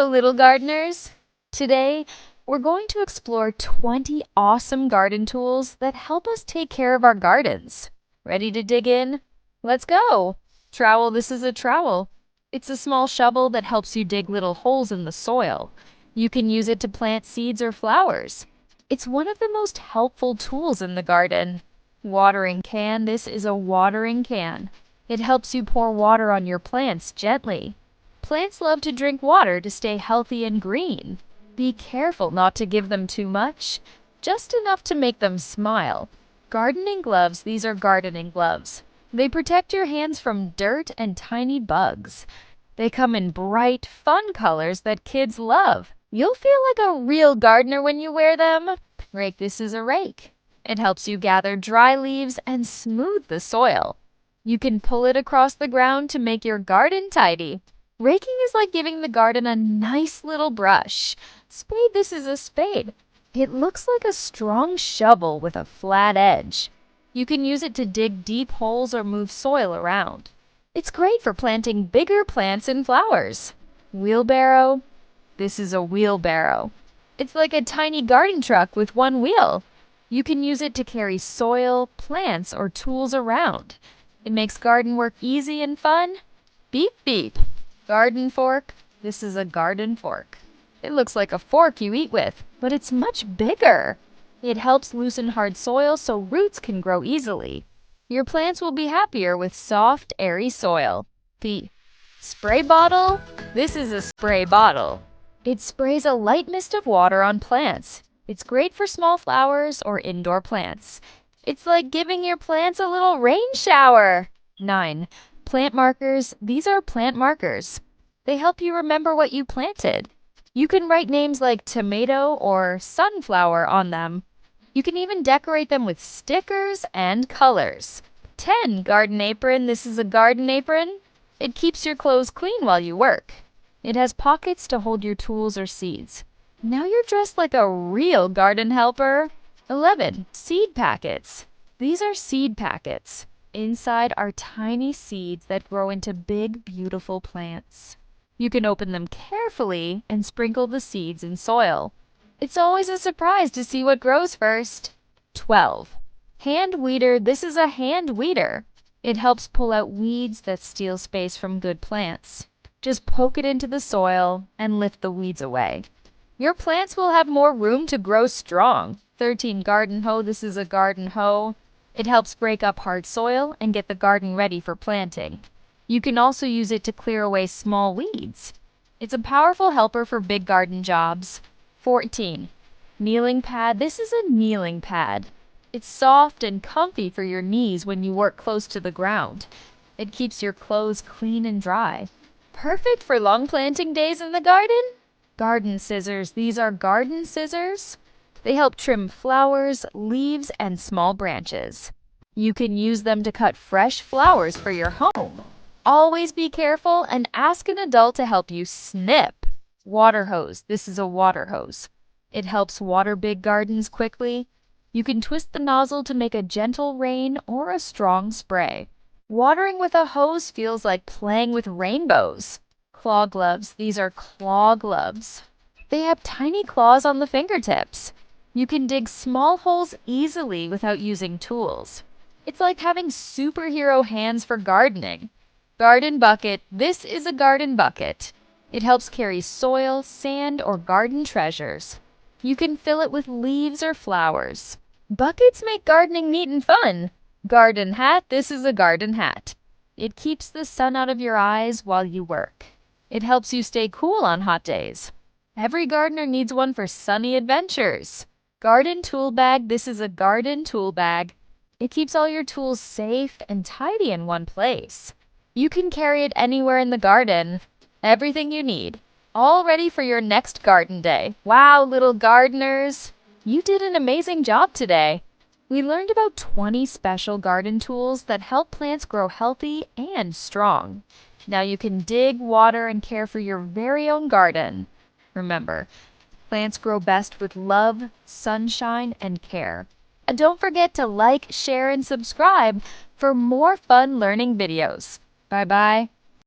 Hello, little gardeners! Today, we're going to explore 20 awesome garden tools that help us take care of our gardens. Ready to dig in? Let's go! Trowel. This is a trowel. It's a small shovel that helps you dig little holes in the soil. You can use it to plant seeds or flowers. It's one of the most helpful tools in the garden. Watering can. This is a watering can. It helps you pour water on your plants gently. Plants love to drink water to stay healthy and green. Be careful not to give them too much, just enough to make them smile. Gardening gloves. These are gardening gloves. They protect your hands from dirt and tiny bugs. They come in bright, fun colors that kids love. You'll feel like a real gardener when you wear them. Rake. This is a rake. It helps you gather dry leaves and smooth the soil. You can pull it across the ground to make your garden tidy. Raking is like giving the garden a nice little brush. Spade. This is a spade. It looks like a strong shovel with a flat edge. You can use it to dig deep holes or move soil around. It's great for planting bigger plants and flowers. Wheelbarrow. This is a wheelbarrow. It's like a tiny garden truck with one wheel. You can use it to carry soil, plants, or tools around. It makes garden work easy and fun. Beep beep. Garden fork. This is a garden fork. It looks like a fork you eat with, but it's much bigger. It helps loosen hard soil so roots can grow easily. Your plants will be happier with soft, airy soil. The spray bottle. This is a spray bottle. It sprays a light mist of water on plants. It's great for small flowers or indoor plants. It's like giving your plants a little rain shower. 9. Plant markers. These are plant markers. They help you remember what you planted. You can write names like tomato or sunflower on them. You can even decorate them with stickers and colors. 10. Garden apron. This is a garden apron. It keeps your clothes clean while you work. It has pockets to hold your tools or seeds. Now you're dressed like a real garden helper. 11. Seed packets. These are seed packets. Inside are tiny seeds that grow into big, beautiful plants. You can open them carefully and sprinkle the seeds in soil. It's always a surprise to see what grows first. 12. Hand weeder. This is a hand weeder. It helps pull out weeds that steal space from good plants. Just poke it into the soil and lift the weeds away. Your plants will have more room to grow strong. 13. Garden hoe. This is a garden hoe. It helps break up hard soil and get the garden ready for planting. You can also use it to clear away small weeds. It's a powerful helper for big garden jobs. 14. Kneeling pad. This is a kneeling pad. It's soft and comfy for your knees when you work close to the ground. It keeps your clothes clean and dry. Perfect for long planting days in the garden. Garden scissors. These are garden scissors. They help trim flowers, leaves, and small branches. You can use them to cut fresh flowers for your home. Always be careful and ask an adult to help you snip. Water hose. This is a water hose. It helps water big gardens quickly. You can twist the nozzle to make a gentle rain or a strong spray. Watering with a hose feels like playing with rainbows. Claw gloves. These are claw gloves. They have tiny claws on the fingertips. You can dig small holes easily without using tools. It's like having superhero hands for gardening. Garden bucket. This is a garden bucket. It helps carry soil, sand, or garden treasures. You can fill it with leaves or flowers. Buckets make gardening neat and fun. Garden hat. This is a garden hat. It keeps the sun out of your eyes while you work. It helps you stay cool on hot days. Every gardener needs one for sunny adventures. Garden tool bag. This is a garden tool bag. It keeps all your tools safe and tidy in one place. You can carry it anywhere in the garden. Everything you need. All ready for your next garden day. Wow, little gardeners! You did an amazing job today. We learned about 20 special garden tools that help plants grow healthy and strong. Now you can dig, water, and care for your very own garden. Remember, plants grow best with love, sunshine, and care. And don't forget to like, share, and subscribe for more fun learning videos. Bye-bye.